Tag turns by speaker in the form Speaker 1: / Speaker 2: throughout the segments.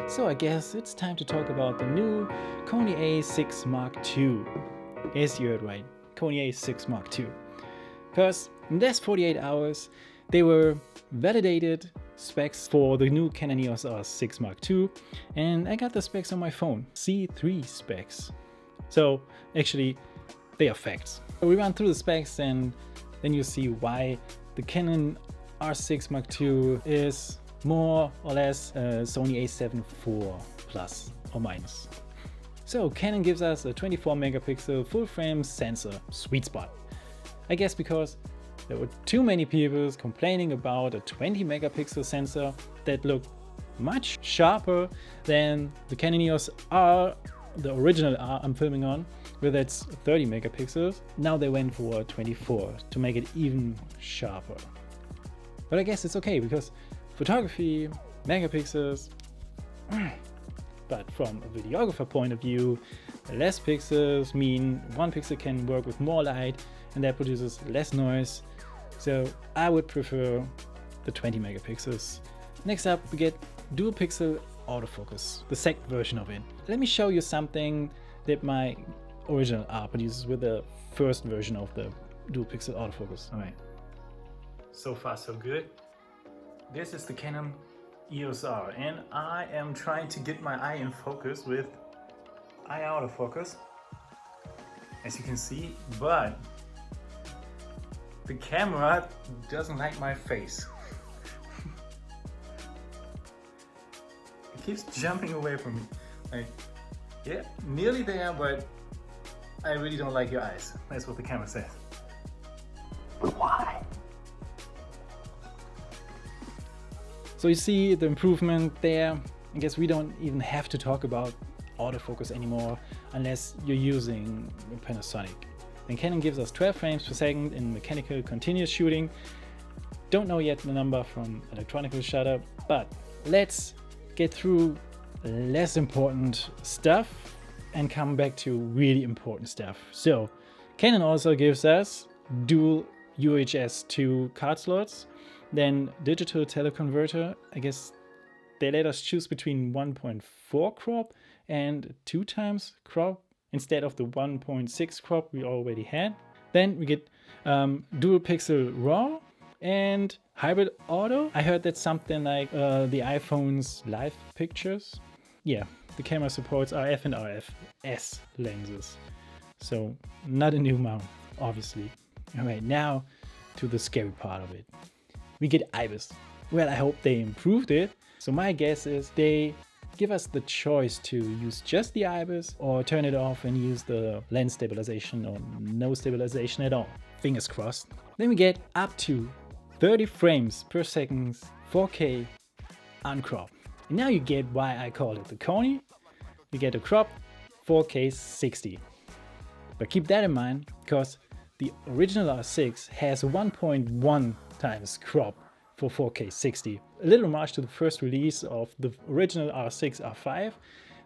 Speaker 1: So I guess it's time to talk about the new Cony A6 Mark II. Yes, you heard right, Cony A6 Mark II. Because in the last 48 hours, they were validated specs for the new Canon EOS R6 Mark II, and I got the specs on my phone, C3 specs. So actually, they are facts. We run through the specs and then you see why the Canon R6 Mark II is more or less Sony A7 IV plus or minus. So Canon gives us a 24 megapixel full frame sensor, sweet spot. I guess because there were too many people complaining about a 20 megapixel sensor that looked much sharper than the Canon EOS R, the original R I'm filming on, with its 30 megapixels. Now they went for 24 to make it even sharper. But I guess it's okay because photography, megapixels, but from a videographer point of view, less pixels mean one pixel can work with more light and that produces less noise. So I would prefer the 20 megapixels. Next up, we get dual pixel autofocus, the second version of it. Let me show you something that my original R produces with the first version of the dual pixel autofocus. All right. So far so good. This is the Canon EOS R and I am trying to get my eye in focus with eye autofocus, as you can see, but the camera doesn't like my face. It keeps jumping away from me. Like, yeah, nearly there, but I really don't like your eyes. That's what the camera says. But why? So you see the improvement there. I guess we don't even have to talk about autofocus anymore unless you're using Panasonic. And Canon gives us 12 frames per second in mechanical continuous shooting. Don't know yet the number from electronic shutter, but let's get through less important stuff and come back to really important stuff. So Canon also gives us dual UHS 2 card slots, then digital teleconverter. I guess they let us choose between 1.4 crop and 2 times crop instead of the 1.6 crop we already had. Then we get dual pixel RAW and hybrid auto. I heard that's something like the iPhone's live pictures. Yeah, the camera supports RF and RFS lenses. So not a new mount, obviously. All right, now to the scary part of it. We get Ibis. Well, I hope they improved it. So my guess is they give us the choice to use just the Ibis or turn it off and use the lens stabilization or no stabilization at all. Fingers crossed. Then we get up to 30 frames per second 4K uncropped. And now you get why I call it the Cony. You get a crop 4K 60. But keep that in mind because the original R6 has 1.1 times crop for 4K 60. A little homage to the first release of the original R6 R5.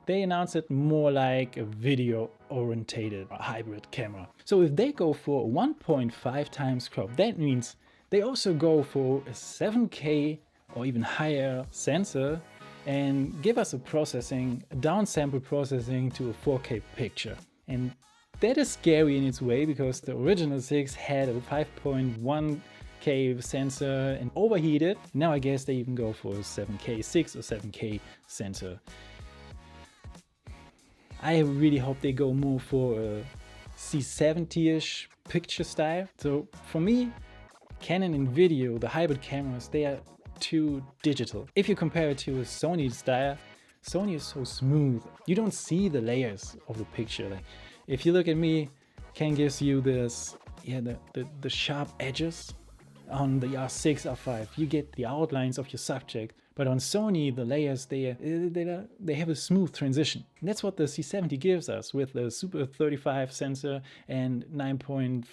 Speaker 1: They announced it more like a video-orientated hybrid camera. So if they go for 1.5 times crop, that means they also go for a 7K or even higher sensor and give us a processing, a downsample processing to a 4K picture. And that is scary in its way because the original 6 had a 5.1K sensor and overheated. Now I guess they even go for a 7K 6 or 7K sensor. I really hope they go more for a C70-ish picture style. So for me, Canon in video, the hybrid cameras, they are too digital. If you compare it to a Sony style, Sony is so smooth. You don't see the layers of the picture. Like if you look at me, Canon gives you this, the sharp edges. On the R6, R5, you get the outlines of your subject, but on Sony, the layers, they have a smooth transition. And that's what the C70 gives us with the Super 35 sensor and 9.5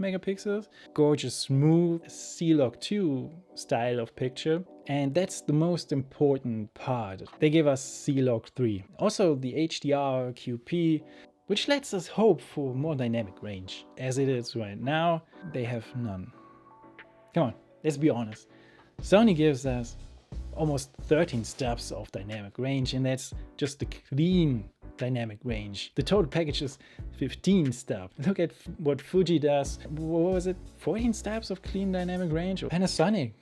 Speaker 1: megapixels. Gorgeous, smooth C-Log 2 style of picture. And that's the most important part. They give us C-Log 3. Also the HDR QP, which lets us hope for more dynamic range. As it is right now, they have none. Come on, let's be honest. Sony gives us almost 13 steps of dynamic range, and that's just the clean dynamic range. The total package is 15 steps. Look at what Fuji does. What was it? 14 steps of clean dynamic range? Or Panasonic.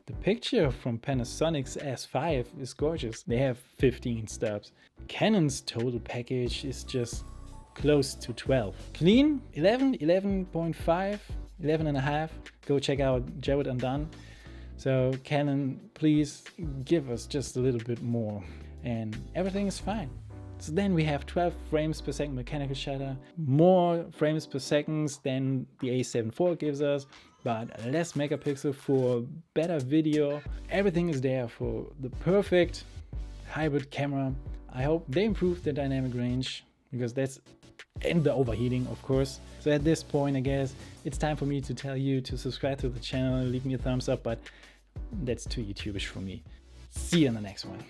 Speaker 1: The picture from Panasonic's S5 is gorgeous. They have 15 steps. Canon's total package is just close to 12. Clean, 11, 11.5, 11 and a half. Go check out Jared Undone. So Canon, please give us just a little bit more and everything is fine. So then we have 12 frames per second mechanical shutter, more frames per second than the A7 IV gives us, but less megapixel for better video. Everything is there for the perfect hybrid camera. I hope they improve the dynamic range, because that's, and the overheating of course. So at this point I guess it's time for me to tell you to subscribe to the channel, leave me a thumbs up, but that's too YouTubish for me. See you in the next one.